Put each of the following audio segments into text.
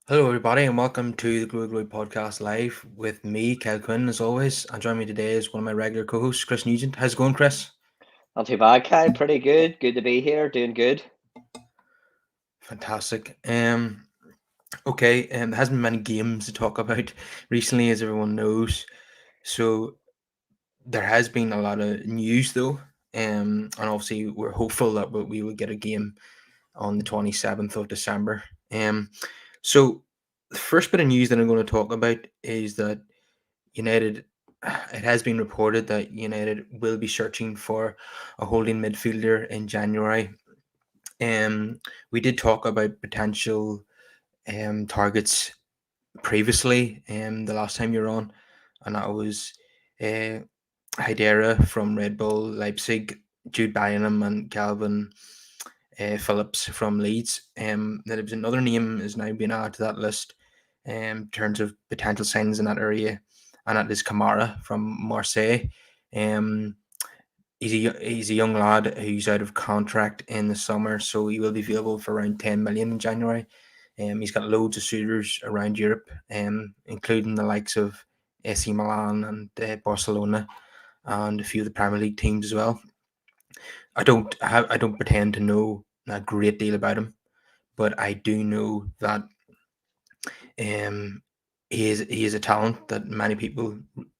Hello, everybody, and welcome to the Glory Glory Podcast Live with me, Kel Quinn, as always. And joining me today is one of my regular co-hosts, Chris Nugent. How's it going, Chris? Not too bad, Kyle. Pretty good. Good to be here. Doing good. Fantastic. Okay, there hasn't been many games to talk about recently, as everyone knows. So there has been a lot of news, though, and obviously we're hopeful that we will get a game on the 27th of December. So the first bit of news that I'm going to talk about is that United, it has been reported that United will be searching for a holding midfielder in January. Um, we did talk about potential targets previously, the last time you were on, and that was uh, Hydera from Red Bull Leipzig, Jude Bellingham, and Calvin Phillips from Leeds. There was another name is now being added to that list in terms of potential signings in that area, and that is Kamara from Marseille. Um, he's a young lad who's out of contract in the summer, so he will be available for around 10 million in January. He's got loads of suitors around Europe, including the likes of AC Milan and Barcelona, and a few of the Premier League teams as well. I don't pretend to know a great deal about him, but I do know that um, he is a talent that many people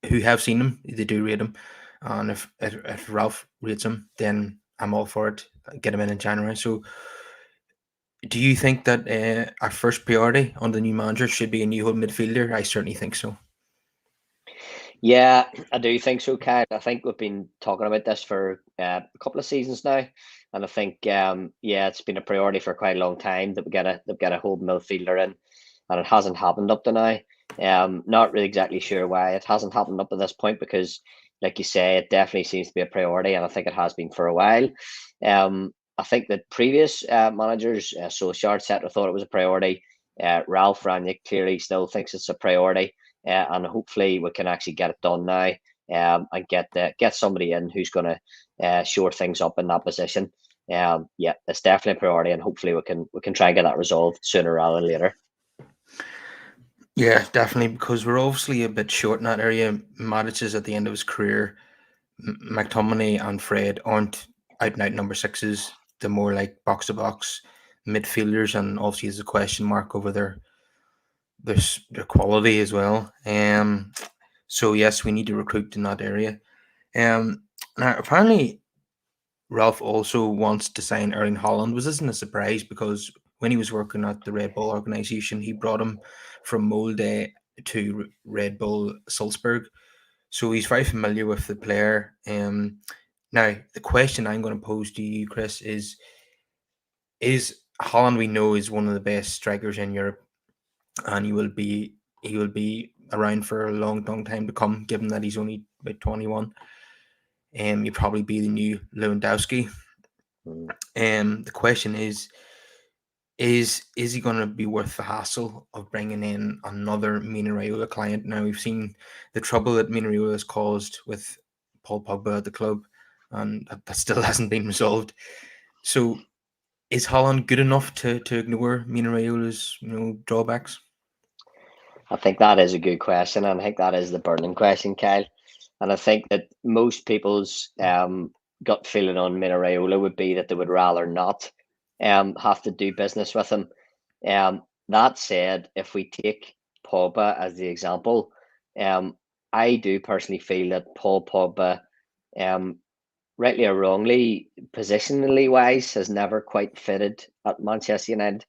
who have seen him, they do rate him. And if Ralph rates him, then I'm all for it. Get him in January. So, do you think that our first priority on the new manager should be a new home midfielder? I certainly think so. Yeah, I do think so, Kyle. I think we've been talking about this for a couple of seasons now, and I think yeah, it's been a priority for quite a long time that we get a whole midfielder in, and it hasn't happened up to now. Not really exactly sure why it hasn't happened up to this point because, like you say, it definitely seems to be a priority, and I think it has been for a while. I think that previous managers, Solskjaer, etc., thought it was a priority. Ralph Rangnick clearly still thinks it's a priority, and hopefully we can actually get it done now, and get somebody in who's going to shore things up in that position. Yeah, it's definitely a priority, and hopefully we can try and get that resolved sooner rather than later. Yeah, definitely, because we're obviously a bit short in that area. Matic is at the end of his career. McTominay and Fred aren't out and out number sixes. They're more like box to box midfielders, and obviously there's a question mark over their quality as well. So yes, we need to recruit in that area. Um, Now apparently Ralph also wants to sign Erling Haaland. Was this a surprise because when he was working at the Red Bull organization, he brought him from Molde to Red Bull Salzburg, so he's very familiar with the player. Now the question I'm going to pose to you, Chris, is Haaland, we know, is one of the best strikers in Europe, and he will be around for a long, long time to come. Given that he's only about 21, he'll probably be the new Lewandowski. Mm. The question is he going to be worth the hassle of bringing in another Mino Raiola client? Now we've seen the trouble that Mino Raiola has caused with Paul Pogba at the club, and that still hasn't been resolved. So, is Holland good enough to ignore Mino Raiola's drawbacks? I think that is a good question, and I think that is the burning question, Kyle. And I think that most people's gut feeling on Mineraola would be that they would rather not have to do business with him. That said, if we take Pogba as the example, um, I do personally feel that Paul Pogba, um, rightly or wrongly, positionally wise, has never quite fitted at Manchester United.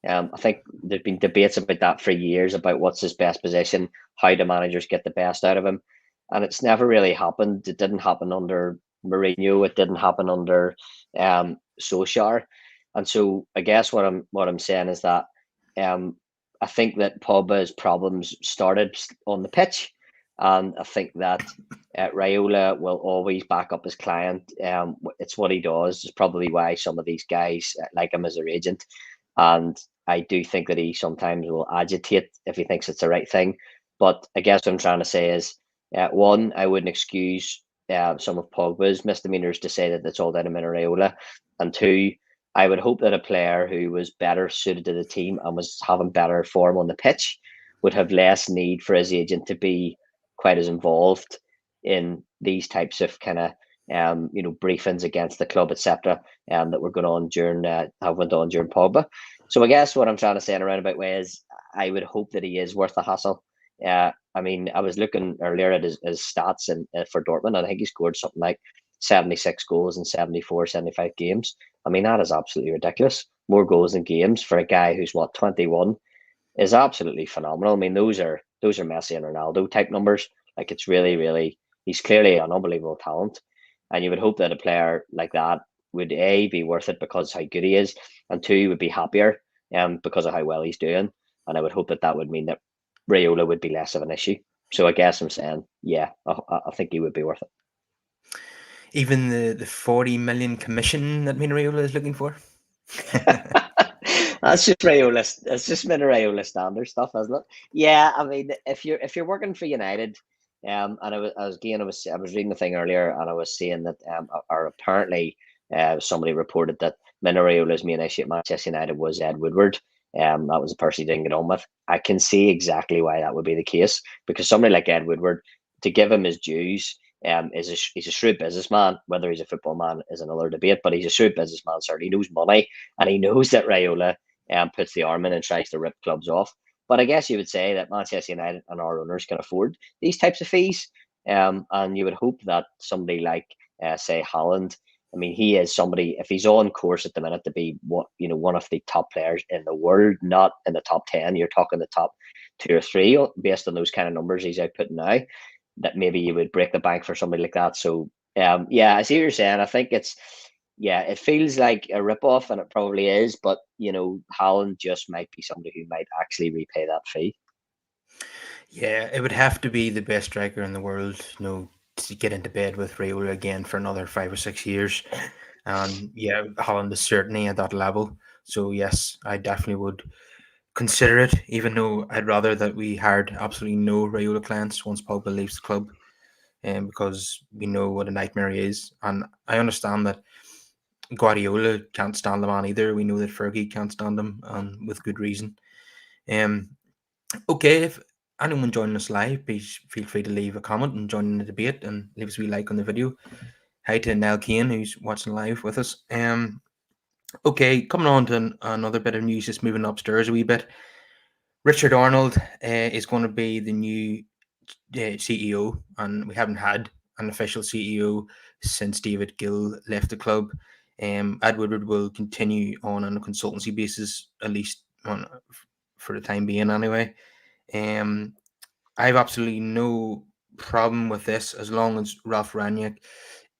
I think there's been debates about that for years about what's his best position, how do managers get the best out of him, and it's never really happened. It didn't happen under Mourinho. It didn't happen under Solskjaer, and so I guess what I'm saying is that um, I think that Pogba's problems started on the pitch, and I think that Raiola will always back up his client. It's what he does. It's probably why some of these guys like him as their agent. And I do think that he sometimes will agitate if he thinks it's the right thing. But I guess what I'm trying to say is, one, I wouldn't excuse some of Pogba's misdemeanors to say that it's all down to Raiola, and two, I would hope that a player who was better suited to the team and was having better form on the pitch would have less need for his agent to be quite as involved in these types of kind of briefings against the club, etc. That were going on during have went on during Pogba. So I guess what I'm trying to say in a roundabout way is I would hope that he is worth the hassle. I mean, I was looking earlier at his stats for Dortmund, and I think he scored something like 76 goals in 74, 75 games. I mean, that is absolutely ridiculous. More goals than games for a guy who's 21 is absolutely phenomenal. I mean, those are Messi and Ronaldo type numbers. Like, it's really, really, he's clearly an unbelievable talent, and you would hope that a player like that would be worth it because how good he is, and two, would be happier because of how well he's doing. And I would hope that would mean that Raiola would be less of an issue. So I guess I'm saying, yeah, I think he would be worth it. Even the 40 million commission that Mina Raiola is looking for. That's just Raiola. It's just been Raiola standard stuff, isn't it? Yeah, I mean, if you're working for United, and I was reading the thing earlier, and I was saying that or apparently, somebody reported that Raiola's main issue at Manchester United was Ed Woodward. That was the person he didn't get on with. I can see exactly why that would be the case, because somebody like Ed Woodward, to give him his dues, he's a shrewd businessman. Whether he's a football man is another debate, but he's a shrewd businessman. Certainly, he knows money, and he knows that Raiola puts the arm in and tries to rip clubs off. But I guess you would say that Manchester United and our owners can afford these types of fees, and you would hope that somebody like, say, Haaland. I mean, he is somebody. If he's on course at the minute to be one of the top players in the world, not in the top 10. You're talking the top 2 or 3 based on those kind of numbers he's outputting now. That maybe you would break the bank for somebody like that. So yeah, I see what you're saying. I think it feels like a rip-off, and it probably is, but Haaland just might be somebody who might actually repay that fee. Yeah, it would have to be the best striker in the world, to get into bed with Raiola again for another 5 or 6 years. And yeah, Holland is certainly at that level. So yes, I definitely would consider it, even though I'd rather that we hired absolutely no Raiola clients once Pogba leaves the club, because we know what a nightmare he is. And I understand that Guardiola can't stand the man either. We know that Fergie can't stand him, and with good reason. Um, okay, if anyone joining us live, please feel free to leave a comment and join in the debate and leave us a wee like on the video. Hi to Nell Kane, who's watching live with us. Okay, coming on to another bit of news, just moving upstairs a wee bit. Richard Arnold is going to be the new CEO, and we haven't had an official CEO since David Gill left the club. Ed Woodward will continue on a consultancy basis, at least for the time being, anyway. I have absolutely no problem with this as long as Ralph Ranić,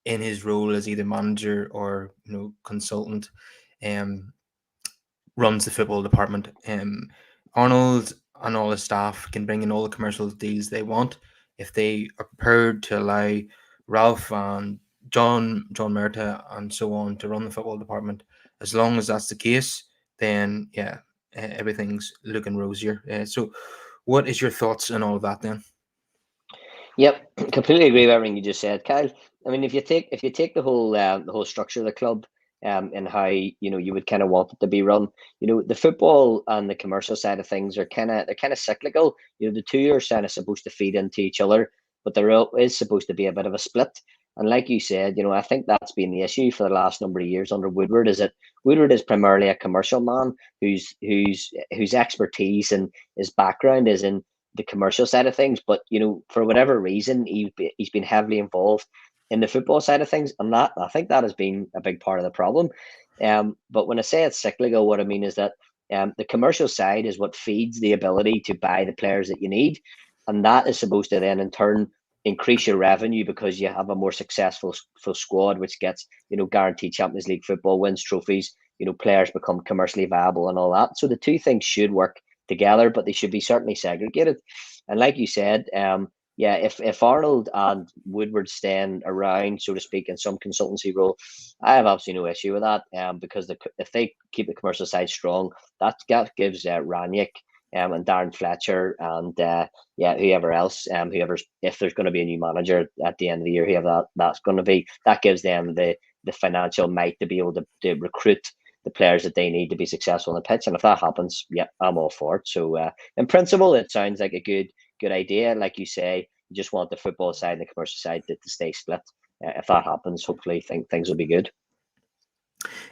in his role as either manager or consultant, runs the football department. Arnold and all his staff can bring in all the commercial deals they want if they are prepared to allow Ralph and John Murta and so on to run the football department. As long as that's the case, then yeah, everything's looking rosier. So, what is your thoughts on all of that then? Yep, completely agree with everything you just said, Kyle. I mean, if you take the whole structure of the club, and how you would kind of want it to be run, the football and the commercial side of things are kind of cyclical. The two are kind of supposed to feed into each other, but there is supposed to be a bit of a split. And like you said, I think that's been the issue for the last number of years under Woodward. Is that Woodward is primarily a commercial man whose expertise and his background is in the commercial side of things, but for whatever reason, he's been heavily involved in the football side of things, and that I think that has been a big part of the problem. But when I say it's cyclical, what I mean is that the commercial side is what feeds the ability to buy the players that you need, and that is supposed to then in turn increase your revenue because you have a more successful squad, which gets guaranteed Champions League football, wins trophies. Players become commercially viable and all that. So the two things should work together, but they should be certainly segregated. And like you said, yeah, if Arnold and Woodward staying around, so to speak, in some consultancy role, I have absolutely no issue with that. Because if they keep the commercial side strong, that gives Ranić and Darren Fletcher and yeah, whoever else, if there's going to be a new manager at the end of the year, whoever that's going to be, that gives them the financial might to be able to recruit the players that they need to be successful on the pitch. And if that happens, yeah, I'm all for it. So in principle, it sounds like a good idea. Like you say, you just want the football side and the commercial side to stay split. If that happens, hopefully things will be good.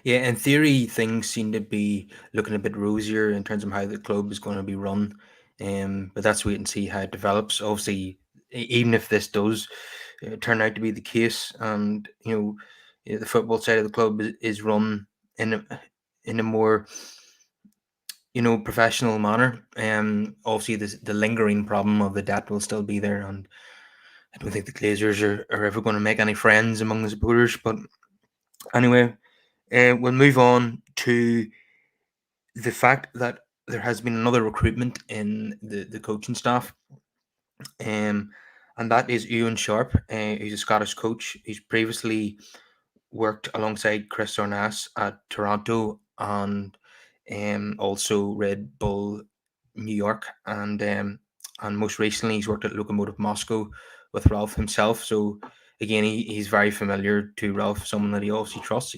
Yeah, in theory, things seem to be looking a bit rosier in terms of how the club is going to be run. But that's wait and see how it develops. Obviously, even if this does turn out to be the case, and the football side of the club is run in a more professional manner. Obviously, the lingering problem of the debt will still be there, and I don't think the Glazers are ever going to make any friends among the supporters. But anyway, we'll move on to the fact that there has been another recruitment in the coaching staff, um, and that is Ewan Sharp. He's a Scottish coach. He's previously worked alongside Chris Ornas at Toronto and also Red Bull New York, and most recently he's worked at Lokomotiv Moscow with Ralph himself. So again, he's very familiar to Ralph, someone that he obviously trusts.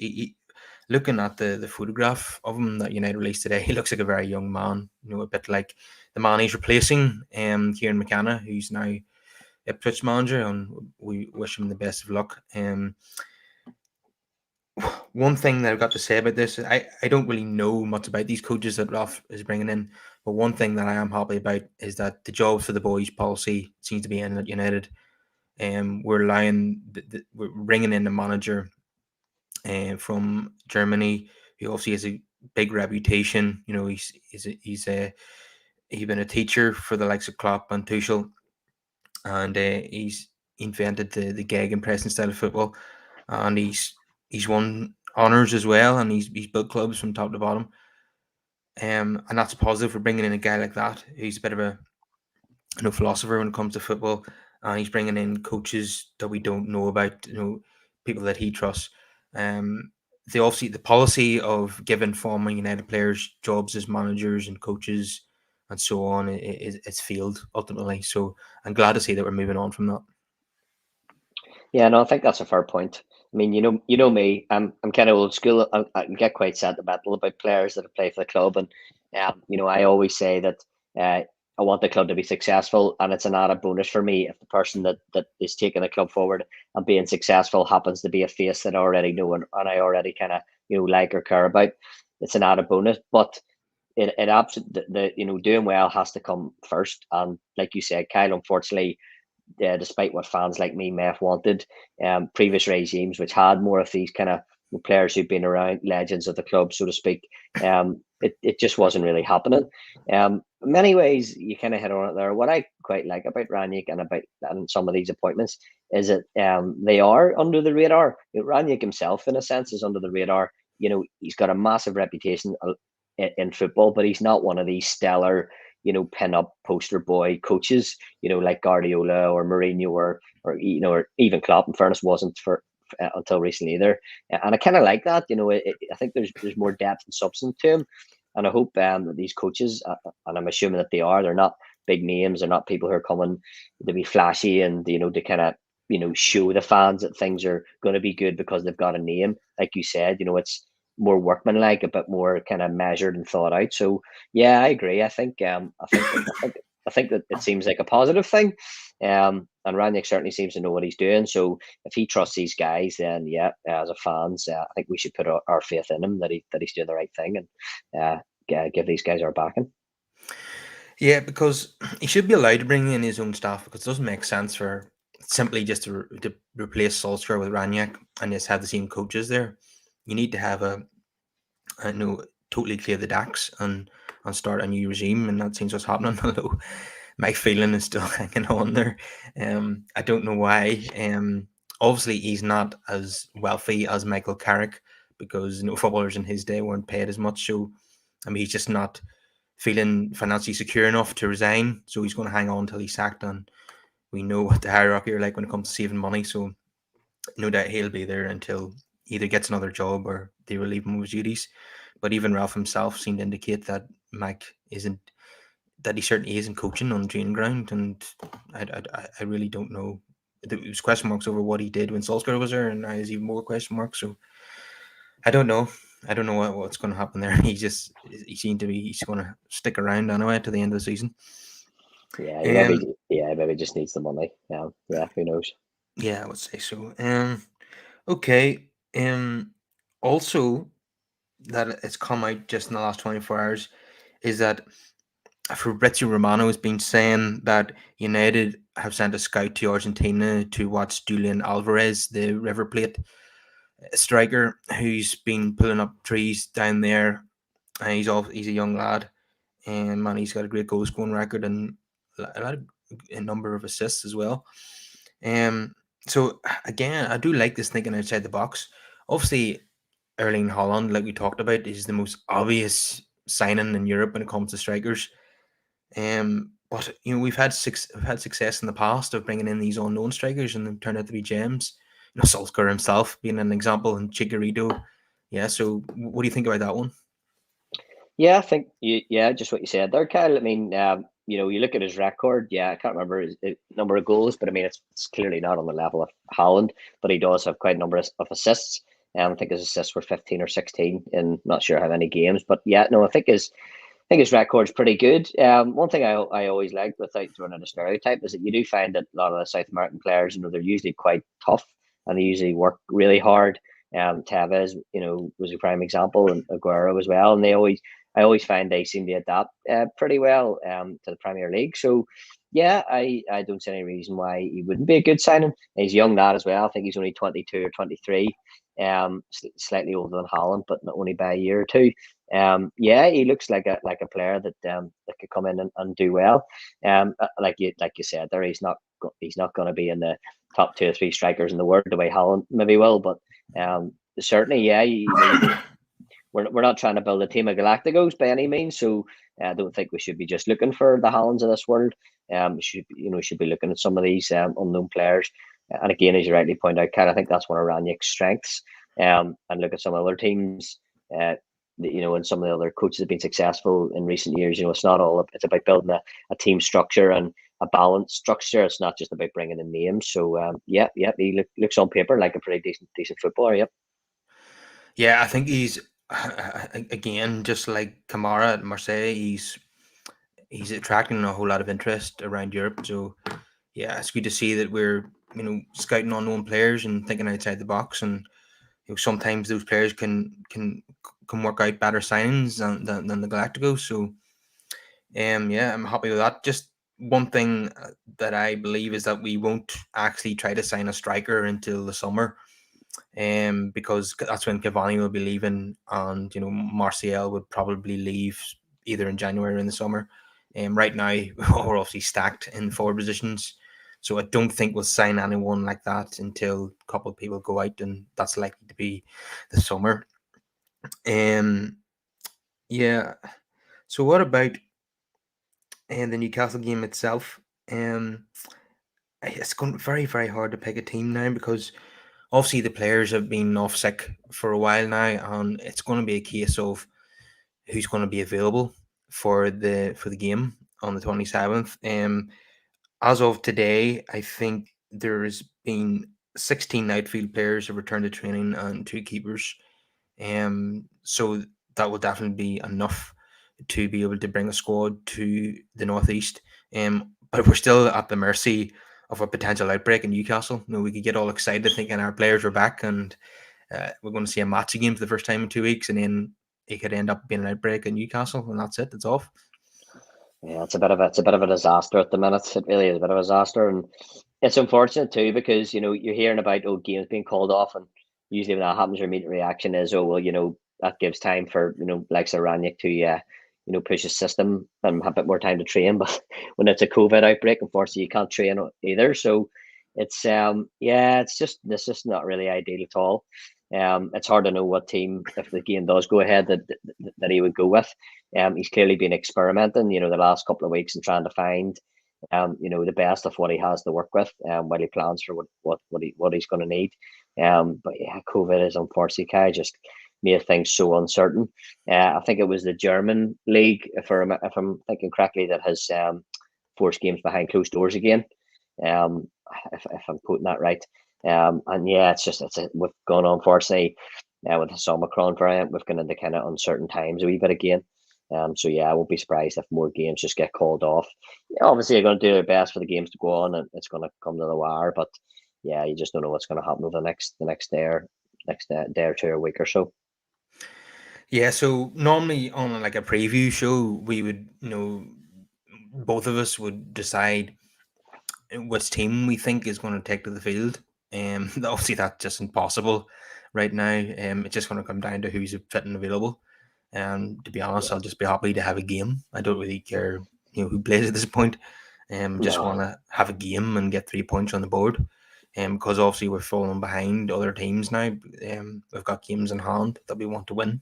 Looking at the photograph of him that United released today, he looks like a very young man. A bit like the man he's replacing, Kieran McKenna, who's now Ipswich manager, and we wish him the best of luck. One thing that I've got to say about this, I don't really know much about these coaches that Ralph is bringing in, but one thing that I am happy about is that the jobs for the boys policy seems to be in at United. We're bringing in a manager from Germany who obviously has a big reputation. He's been a teacher for the likes of Klopp and Tuchel, and he's invented the gegenpressing style of football, and he's won honors as well, and he's built clubs from top to bottom. And that's positive for bringing in a guy like that. He's a bit of a philosopher when it comes to football, and he's bringing in coaches that we don't know about. People that he trusts. Um, the policy of giving former United players jobs as managers and coaches and so on it's failed ultimately. So I'm glad to see that we're moving on from that. Yeah, no, I think that's a fair point. I mean, you know me. I'm kind of old school. I get quite sentimental about players that play for the club, and I always say that I want the club to be successful, and it's an added bonus for me if the person that is taking the club forward and being successful happens to be a face that I already know and I already kind of like or care about. It's an added bonus, but it absolutely doing well has to come first. And like you said, Kyle, unfortunately, despite what fans like me may have wanted, previous regimes which had more of these kind of players who've been around, legends of the club, so to speak, it just wasn't really happening. In many ways, you kind of hit on it there. What I quite like about Ranić and some of these appointments is that they are under the radar. Ranić himself, in a sense, is under the radar. He's got a massive reputation in football, but he's not one of these stellar pin-up poster boy coaches, like Guardiola or Mourinho or even Klopp, in fairness, wasn't for until recently either. And I kind of like that. I think there's more depth and substance to him, and I hope that these coaches, and I'm assuming that they're not big names, they're not people who are coming to be flashy and to kind of show the fans that things are going to be good because they've got a name. Like you said, it's more workmanlike, a bit more kind of measured and thought out. So yeah, I agree. I think that it seems like a positive thing. And Ranić certainly seems to know what he's doing. So if he trusts these guys, then yeah, as a fans, I think we should put our faith in him that he's doing the right thing and give these guys our backing. Yeah, because he should be allowed to bring in his own staff, because it doesn't make sense for simply just to replace Solskjaer with Ranić and just have the same coaches there. You need to have totally clear the decks and start a new regime, and that seems what's happening. Although Mike Phelan is still hanging on there. I don't know why. Obviously he's not as wealthy as Michael Carrick, because footballers in his day weren't paid as much. So I mean, he's just not feeling financially secure enough to resign. So he's going to hang on until he's sacked, and we know what the hierarchy are like when it comes to saving money. So no doubt he'll be there until he either gets another job or they relieve him of his duties. But even Ralph himself seemed to indicate that Mike isn't, that he certainly isn't coaching on the training ground, and I really don't know. There was question marks over what he did when Solskjaer was there, and now there's even more question marks. So I don't know. I don't know what's going to happen there. He seemed to be he's going to stick around anyway to the end of the season. Yeah, Um, maybe just needs the money. Yeah, who knows? yeah, I would say so. Okay. Also, that it's come out just in the last 24 hours is that Fabrizio Romano has been saying that United have sent a scout to Argentina to watch Julian Alvarez, the River Plate striker, who's been pulling up trees down there. And he's a young lad, and man, he's got a great goal scoring record and a number of assists as well. Um, so again, I do like this thinking outside the box. Obviously, Erling Haaland, like we talked about, is the most obvious signing in Europe when it comes to strikers. But we've had success in the past of bringing in these unknown strikers, and they've turned out to be gems. Solskjaer himself being an example, and Chicharito. Yeah. So, what do you think about that one? Yeah, I think just what you said there, Kyle. I mean, you look at his record. Yeah, I can't remember his number of goals, but I mean, it's clearly not on the level of Haaland, but he does have quite a number of assists. I think his assists were 15 or 16 in not sure how many games, but yeah, no, I think his record's pretty good. One thing I always like, without throwing in a stereotype, is that you do find that a lot of the South American players, they're usually quite tough and they usually work really hard. Tevez, was a prime example, and Aguero as well. And I always find they seem to adapt pretty well to the Premier League. So, yeah, I don't see any reason why he wouldn't be a good signing. He's a young lad as well. I think he's only 22 or 23, slightly older than Haaland, but not only by a year or two. Yeah, he looks like a player that could come in and do well. Like you said there, he's not going to be in the top 2 or 3 strikers in the world the way Haaland maybe will, but certainly, yeah, you don't. We're not trying to build a team of Galacticos by any means, so I don't think we should be just looking for the Haalands of this world. We should be looking at some of these unknown players. And again, as you rightly point out, Kat, I think that's one of Ranić's strengths. And look at some other teams. Uh, and some of the other coaches have been successful in recent years. It's not all. It's about building a team structure and a balanced structure. It's not just about bringing in names. So he looks on paper like a pretty decent footballer. Yep. Yeah, I think he's again just like Kamara at Marseille. He's attracting a whole lot of interest around Europe. So yeah, it's good to see that we're scouting unknown players and thinking outside the box. And sometimes those players can work out better signings than the Galacticos. So yeah, I'm happy with that. Just one thing that I believe is that we won't actually try to sign a striker until the summer, because that's when Cavani will be leaving, and Martial would probably leave either in January or in the summer. Right now we're obviously stacked in forward positions, so I don't think we'll sign anyone like that until a couple of people go out, and that's likely to be the summer. Um, yeah. So what about the Newcastle game itself? Um, it's going very very hard to pick a team now because obviously the players have been off sick for a while now, and it's going to be a case of who's going to be available for the game on the 27th. As of today, I think there's been 16 outfield players have returned to training and 2 keepers. So that will definitely be enough to be able to bring a squad to the northeast. But we're still at the mercy of a potential outbreak in Newcastle. We could get all excited thinking our players are back and we're going to see a match again for the first time in 2 weeks, and then it could end up being an outbreak in Newcastle, and that's it. It's off. Yeah, it's a bit of a disaster at the minute. It really is a bit of a disaster, and it's unfortunate too because you're hearing about games being called off, and usually when that happens, your immediate reaction is, oh well, that gives time for likes of Ranić to push his system and have a bit more time to train. But when it's a COVID outbreak, unfortunately, you can't train either. So it's just not really ideal at all. It's hard to know what team, if the game does go ahead, that he would go with. He's clearly been experimenting, the last couple of weeks and trying to find, the best of what he has to work with, while he plans for what he's going to need. But yeah, COVID is unfortunately just made things so uncertain. I think it was the German league, if I'm thinking correctly, that has forced games behind closed doors again. If I'm quoting that right. And yeah, we've gone on, unfortunately. with this Omicron variant, we've gone into kind of uncertain times a wee bit again. So yeah, I won't be surprised if more games just get called off. Yeah, obviously, they're going to do their best for the games to go on, and it's going to come to the wire. But yeah, you just don't know what's going to happen over the next day or two, or week or so. Yeah, so normally on like a preview show, we would, both of us would decide which team we think is going to take to the field. Obviously that's just impossible right now. It's just going to come down to who's fit and available. To be honest, Yeah, I'll just be happy to have a game. I don't really care, who plays at this point. Just want no, to have a game and get 3 points on the board. Because obviously we're falling behind other teams now. We've got games in hand that we want to win.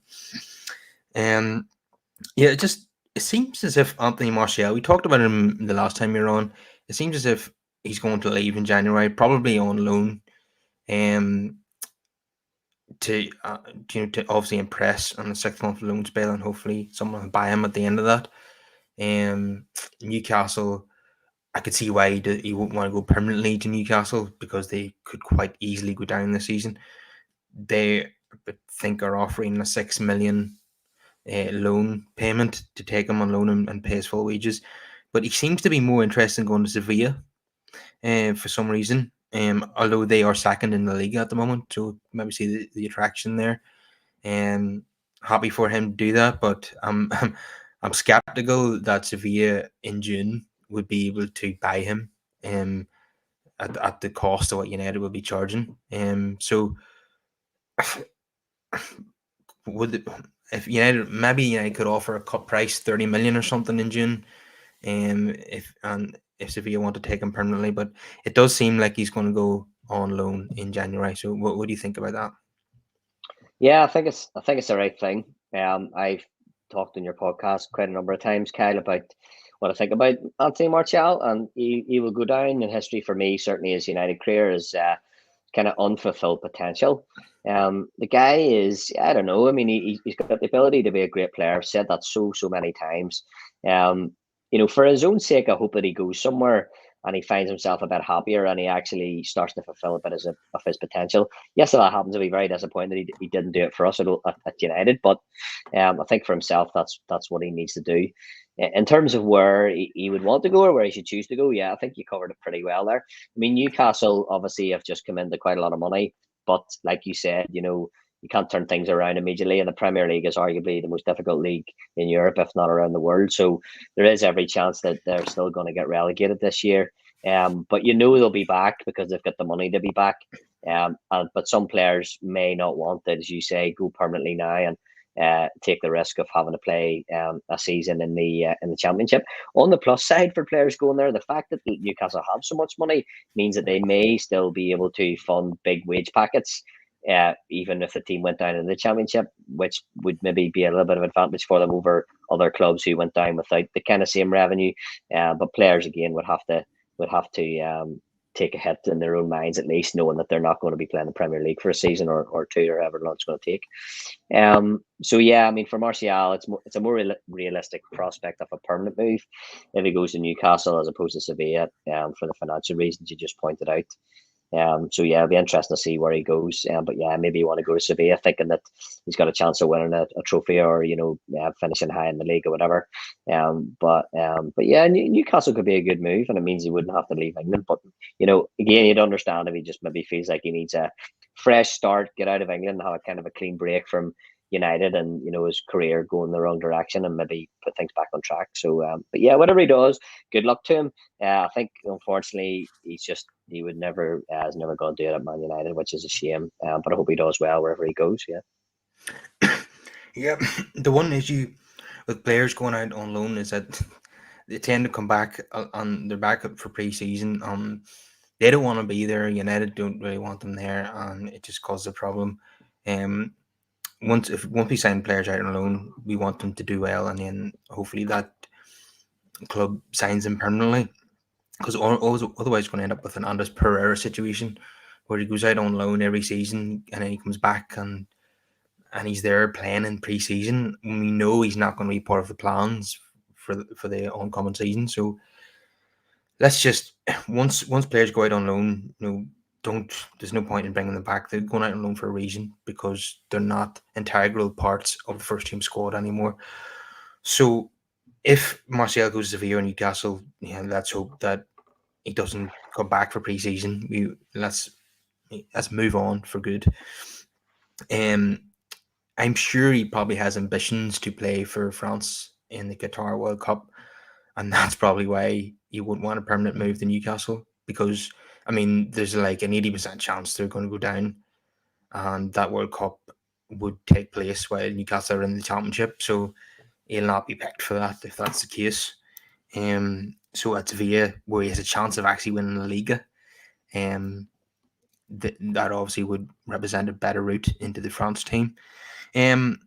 Yeah, it seems as if Anthony Martial. We talked about him the last time you were on. It seems as if he's going to leave in January, probably on loan. Um, to to obviously impress on the 6 month loan spell, and hopefully someone will buy him at the end of that. Um, Newcastle, I could see why he wouldn't want to go permanently to Newcastle, because they could quite easily go down this season. They, I think, are offering a 6 million loan payment to take him on loan and pay his full wages. But he seems to be more interested in going to Sevilla for some reason. Although they are second in the league at the moment, so maybe see the attraction there. Happy for him to do that, but I'm skeptical that Sevilla in June would be able to buy him um, at the cost of what United will be charging. So would if United could offer a cut price 30 million or something in June, if Sevilla want to take him permanently, but it does seem like he's going to go on loan in January. So what do you think about that? yeah, I think it's the right thing. I've talked in your podcast quite a number of times, Kyle, about what I think about Anthony Martial, and he will go down in history for me, certainly his United career, as kind of unfulfilled potential. The guy is, I don't know. I mean, he's got the ability to be a great player. I've said that so many times. Um, for his own sake, I hope that he goes somewhere and he finds himself a bit happier and he actually starts to fulfill a bit of his potential. Yes, if that happens, I'll be very disappointed he didn't do it for us at United. But I think for himself, that's what he needs to do. In terms of where he would want to go or where he should choose to go, yeah, I think you covered it pretty well there. I mean, Newcastle obviously have just come into quite a lot of money, but like you said, you can't turn things around immediately. And the Premier League is arguably the most difficult league in Europe, if not around the world. So there is every chance that they're still going to get relegated this year. But they'll be back because they've got the money to be back. But some players may not want it, as you say, go permanently now and take the risk of having to play a season in the Championship. On the plus side for players going there, the fact that Newcastle have so much money means that they may still be able to fund big wage packets. Even if the team went down in the Championship, which would maybe be a little bit of advantage for them over other clubs who went down without the kind of same revenue. But players again would have to take a hit in their own minds, at least knowing that they're not going to be playing the Premier League for a season or two or however long it's going to take. So yeah, I mean, for Martial, it's a more realistic prospect of a permanent move if he goes to Newcastle as opposed to Sevilla, for the financial reasons you just pointed out. So yeah, it'll be interesting to see where he goes. But yeah, maybe you want to go to Sevilla thinking that he's got a chance of winning a trophy or finishing high in the league or whatever. But yeah, Newcastle could be a good move, and it means he wouldn't have to leave England. But again, you'd understand if he just maybe feels like he needs a fresh start, get out of England, and have a kind of a clean break from United and his career going the wrong direction, and maybe put things back on track. So, but yeah, whatever he does, good luck to him. I think unfortunately he would never is never going to do it at Man United, which is a shame. But I hope he does well wherever he goes. Yeah. Yeah, the one issue with players going out on loan is that they tend to come back on they're back up for pre-season. They don't want to be there. United don't really want them there, and it just causes a problem. Um, once we sign players out on loan, we want them to do well, and then hopefully that club signs them permanently. Because otherwise, it's going to end up with an Andres Pereira situation where he goes out on loan every season and then he comes back and he's there playing in pre-season. We know he's not going to be part of the plans for the oncoming season. So let's just once players go out on loan, don't. There's no point in bringing them back. They're going out on loan for a reason because they're not integral parts of the first team squad anymore. So if Martial goes to Sevilla or Newcastle, yeah, let's hope that he doesn't come back for pre-season. Let's move on for good. Um, I'm sure he probably has ambitions to play for France in the Qatar World Cup, and that's probably why you wouldn't want a permanent move to Newcastle because I mean there's like an 80% chance they're going to go down, and that World Cup would take place while Newcastle are in the Championship, so he'll not be picked for that if that's the case. So at Sevilla, where he has a chance of actually winning the Liga, um, that obviously would represent a better route into the France team. Um,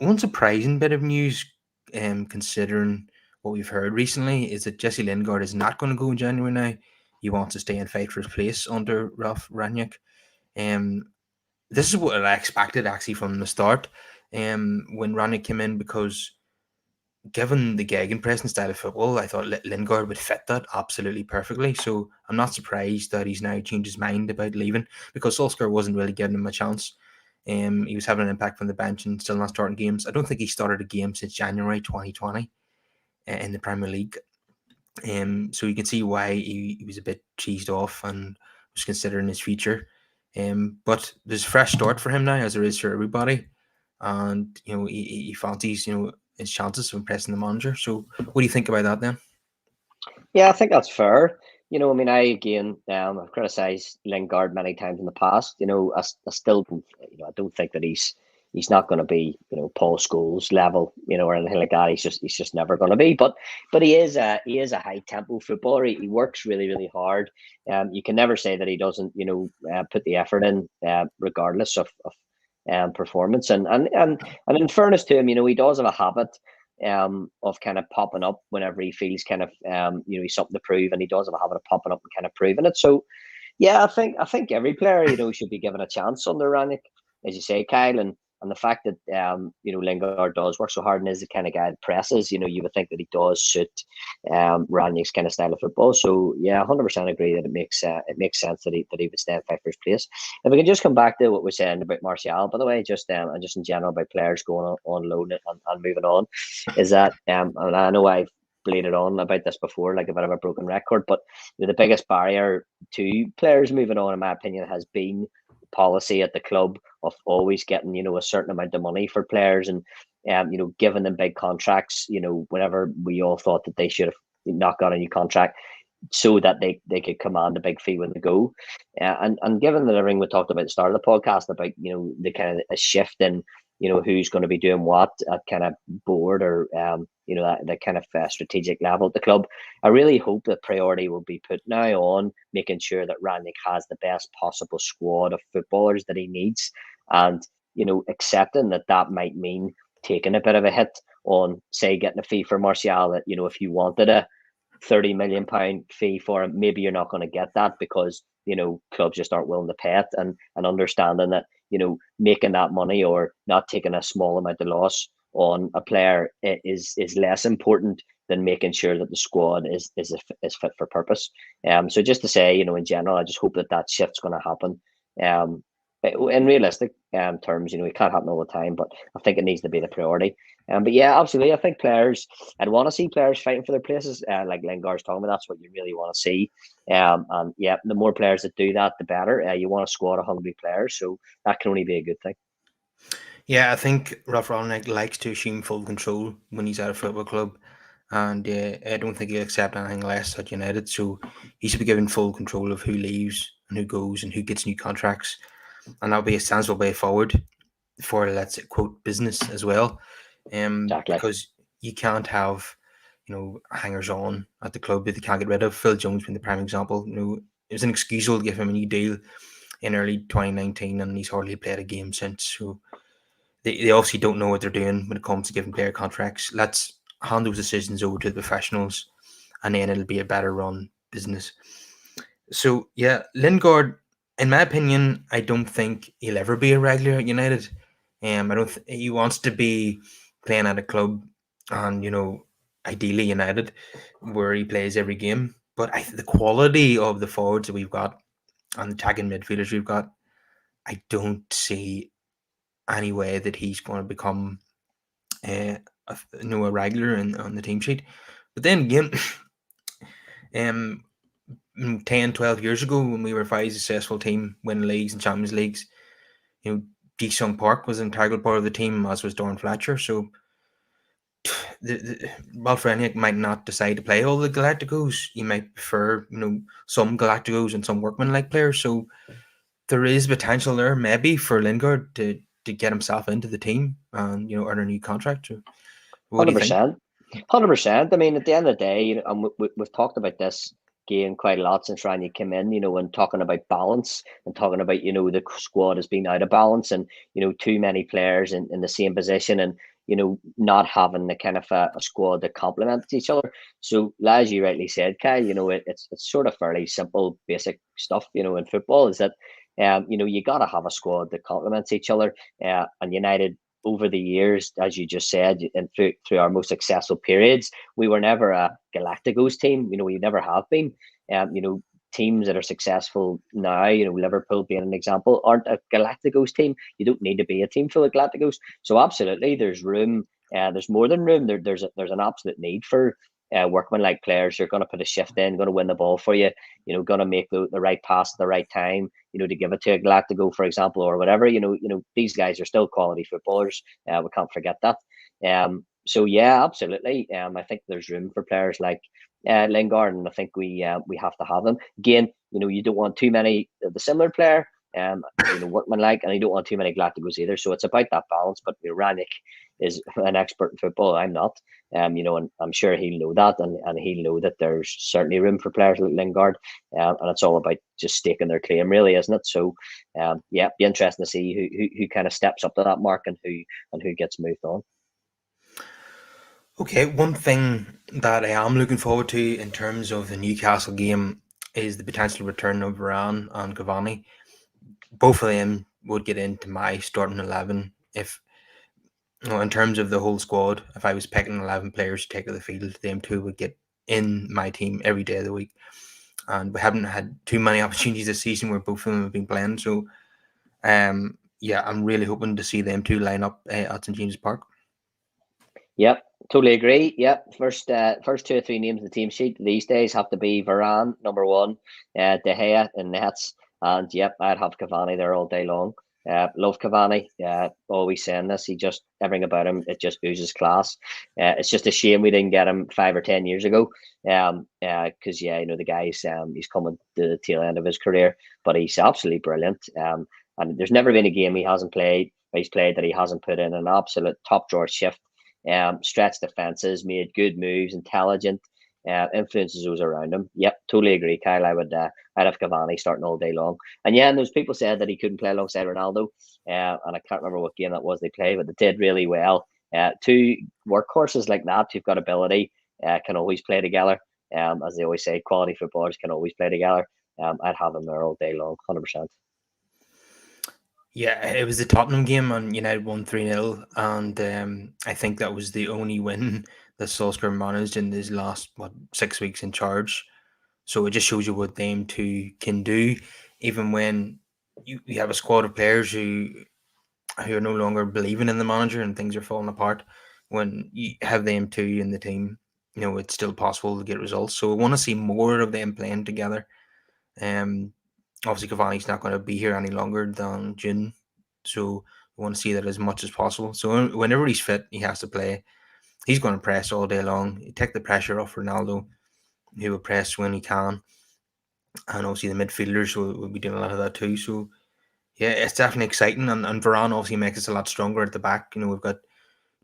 One surprising bit of news, considering what we've heard recently, is that Jesse Lingard is not going to go in January now. He wants to stay and fight for his place under Ralph Ranić. Um, this is what I expected actually from the start. When Ranić came in, because given the gegenpressing style of football, I thought Lingard would fit that absolutely perfectly. So I'm not surprised that he's now changed his mind about leaving because Solskjaer wasn't really giving him a chance. He was having an impact from the bench and still not starting games. I don't think he started a game since January 2020 in the Premier League. So you can see why he was a bit cheesed off and was considering his future. But there's a fresh start for him now, as there is for everybody. And he fancies his chances of impressing the manager. So what do you think about that then? Yeah, I think that's fair. I mean, I've criticised Lingard many times in the past. I still don't, I don't think that he's not going to be, Paul Scholes level, or anything like that. He's just never going to be. But he is a high tempo footballer. He works really really hard. You can never say that he doesn't, put the effort in, regardless of performance. And in fairness to him, he does have a habit of kind of popping up whenever he feels kind of he's something to prove, and he does have a habit of popping up and kind of proving it. So yeah, I think every player should be given a chance under Ranić, as you say, Kyle, and the fact that Lingard does work so hard and is the kind of guy that presses, you would think that he does suit Ranić's kind of style of football. So yeah, 100% agree that it makes sense that he would stand fight for his place. If we can just come back to what we're saying about Martial, by the way, just and just in general about players going on loan and moving on, is that and I know I've bleated on about this before, like a bit of a broken record, but the biggest barrier to players moving on, in my opinion, has been policy at the club of always getting a certain amount of money for players, and giving them big contracts. Whenever we all thought that they should have not got a new contract, so that they could command a big fee when they go. And given that everything we talked about at the start of the podcast about the kind of a shift in who's going to be doing what at kind of board, or that kind of strategic level at the club, I really hope that priority will be put now on making sure that Ranić has the best possible squad of footballers that he needs, and accepting that might mean taking a bit of a hit on, say, getting a fee for Martial. That if you wanted a £30 million fee for him, maybe you're not going to get that because clubs just aren't willing to pay it, and understanding that making that money or not taking a small amount of loss on a player is less important than making sure that the squad is fit for purpose. So just to say, in general, I just hope that shift's going to happen. In realistic terms, it can't happen all the time, but I think it needs to be the priority. But yeah, absolutely. I think I'd want to see players fighting for their places, like Lingard's talking about. That's what you really want to see. And yeah, the more players that do that, the better. You want a squad of hungry players, so that can only be a good thing. Yeah, I think Ralph Rangnick likes to assume full control when he's at a football club, and I don't think he'll accept anything less at United. So he should be given full control of who leaves and who goes and who gets new contracts, and that'll be a sensible way forward for, let's say, quote, business as well. Exactly. Because you can't have hangers on at the club that they can't get rid of. Phil Jones being the prime example. It was inexcusable to give him a new deal in early 2019, and he's hardly played a game since. So they obviously don't know what they're doing when it comes to giving player contracts. Let's hand those decisions over to the professionals, and then it'll be a better run business. So yeah, Lingard, in my opinion, I don't think he'll ever be a regular at United. I don't. He wants to be playing at a club, and ideally United, where he plays every game. But the quality of the forwards that we've got and the attacking midfielders we've got, I don't see any way that he's going to become a regular on the team sheet. But then again, um, 10, 12 years ago when we were a very successful team, winning leagues and Champions Leagues, Ji-sung Park was an integral part of the team, as was Dorn Fletcher. So Ralph Rangnick might not decide to play all the Galacticos. He might prefer, some Galacticos and some workman-like players. So there is potential there, maybe, for Lingard to get himself into the team and earn a new contract. So what do you think? 100%. 100%. I mean, at the end of the day, and we've talked about this game quite a lot since Rania came in, and talking about balance and talking about, the squad has been out of balance and, too many players in the same position and, not having the kind of a squad that complements each other. So, as you rightly said, Kyle, it's sort of fairly simple, basic stuff, in football is that, you got to have a squad that complements each other. And United over the years, as you just said, and through our most successful periods, we were never a Galacticos team. We never have been. Teams that are successful now, Liverpool being an example, aren't a Galacticos team. You don't need to be a team full of Galacticos. So absolutely, there's room. There's more than room. There's an absolute need for workman-like players who are going to put a shift in, going to win the ball for you. Going to make the right pass at the right time. To give it to a Galactico, for example, or whatever. These guys are still quality footballers. We can't forget that. So yeah, absolutely. I think there's room for players like Lingard, and I think we have to have them. Again, you don't want too many of the similar player, workman like, and you don't want too many Galacticos either. So it's about that balance. But Ranić is an expert in football. I'm not. And I'm sure he'll know that, and he'll know that there's certainly room for players like Lingard, and it's all about just staking their claim, really, isn't it? So, yeah, be interesting to see who kind of steps up to that mark and who gets moved on. Okay, one thing that I am looking forward to in terms of the Newcastle game is the potential return of Varane and Cavani. Both of them would get into my starting 11 if, in terms of the whole squad, if I was picking 11 players to take to the field, them two would get in my team every day of the week. And we haven't had too many opportunities this season where both of them have been playing. So, yeah, I'm really hoping to see them two line up at St James's Park. Yep, totally agree. Yep, first 2 or 3 names in the team sheet these days have to be Varane, number 1, De Gea in nets, and yep, I'd have Cavani there all day long. Love Cavani. Always saying this. He just everything about him. It just oozes class. It's just a shame we didn't get him 5 or 10 years ago. Because the guy's he's coming to the tail end of his career, but he's absolutely brilliant. And there's never been a game he hasn't played. He's played that he hasn't put in an absolute top drawer shift. Stretched defenses, made good moves, intelligent, influences those around him. Yep, totally agree, Kyle. I'd have Cavani starting all day long. And yeah, and those people said that he couldn't play alongside Ronaldo, and I can't remember what game that was they played, but they did really well. 2 workhorses like that who've got ability can always play together. As they always say, quality footballers can always play together. I'd have them there all day long, 100%. Yeah, it was the Tottenham game and United won 3-0. And I think that was the only win that Solskjaer managed in his last, 6 weeks in charge. So it just shows you what them two can do, even when you have a squad of players who are no longer believing in the manager and things are falling apart. When you have them two in the team, it's still possible to get results. So I want to see more of them playing together. Um, Obviously Cavani's not going to be here any longer than June, so we want to see that as much as possible. So whenever he's fit, he has to play. He's going to press all day long. He take the pressure off Ronaldo, who will press when he can, and obviously the midfielders will be doing a lot of that too. So yeah, it's definitely exciting, and Varane obviously makes us a lot stronger at the back. We've got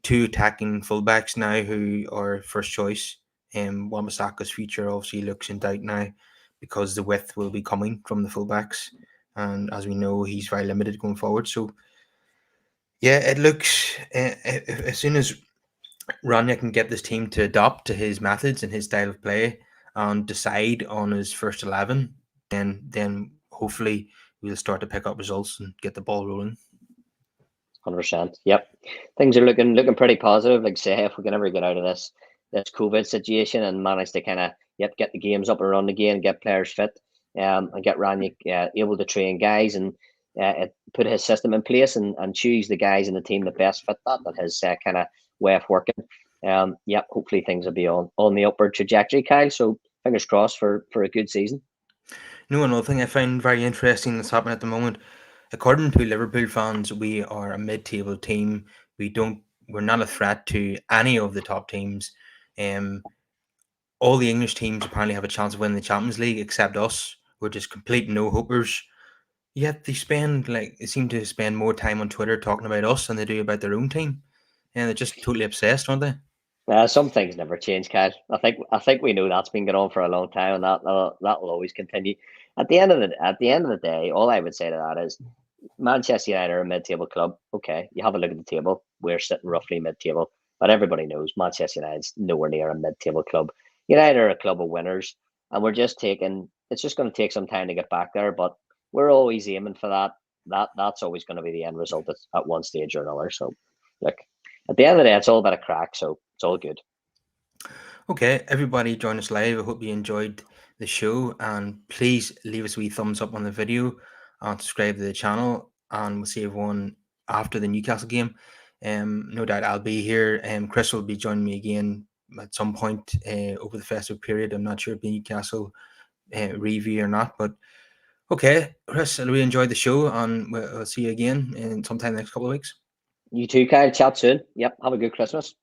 2 attacking fullbacks now who are first choice. Wan-Bissaka's future obviously looks in doubt now because the width will be coming from the fullbacks, and as we know, he's very limited going forward. So yeah, it looks as soon as Rania can get this team to adopt to his methods and his style of play and decide on his first 11, then hopefully we'll start to pick up results and get the ball rolling. 100%. Yep, things are looking pretty positive. Like say, if we can ever get out of this COVID situation and manage to kind of get the games up and running again, get players fit, and get Ranić able to train guys and put his system in place and choose the guys in the team that best fit that his kind of way of working. Yeah, hopefully things will be on the upward trajectory, Kyle. So fingers crossed for a good season. No, another thing I find very interesting that's happening at the moment, according to Liverpool fans, we are a mid-table team. We're not a threat to any of the top teams. Um, all the English teams apparently have a chance of winning the Champions League except us. We're just complete no hopers. Yet they seem to spend more time on Twitter talking about us than they do about their own team, and they're just totally obsessed, aren't they? Some things never change, Kyle. I think we know that's been going on for a long time, and that will always continue. At the end of the day, all I would say to that is Manchester United are a mid-table club. Okay, you have a look at the table. We're sitting roughly mid-table, but everybody knows Manchester United's nowhere near a mid-table club. United are a club of winners, and we're just taking. It's just going to take some time to get back there, but we're always aiming for that. That's always going to be the end result at one stage or another. So, look, at the end of the day, it's all about a crack. So it's all good. Okay, everybody join us live. I hope you enjoyed the show, and please leave us a wee thumbs up on the video and subscribe to the channel. And we'll see everyone after the Newcastle game. No doubt I'll be here. Chris will be joining me again at some point over the festive period. I'm not sure if the Newcastle review or not, but okay, Chris, I really enjoyed the show, and we'll see you again in sometime next couple of weeks. You too, Kyle. Chat soon. Yep. Have a good Christmas.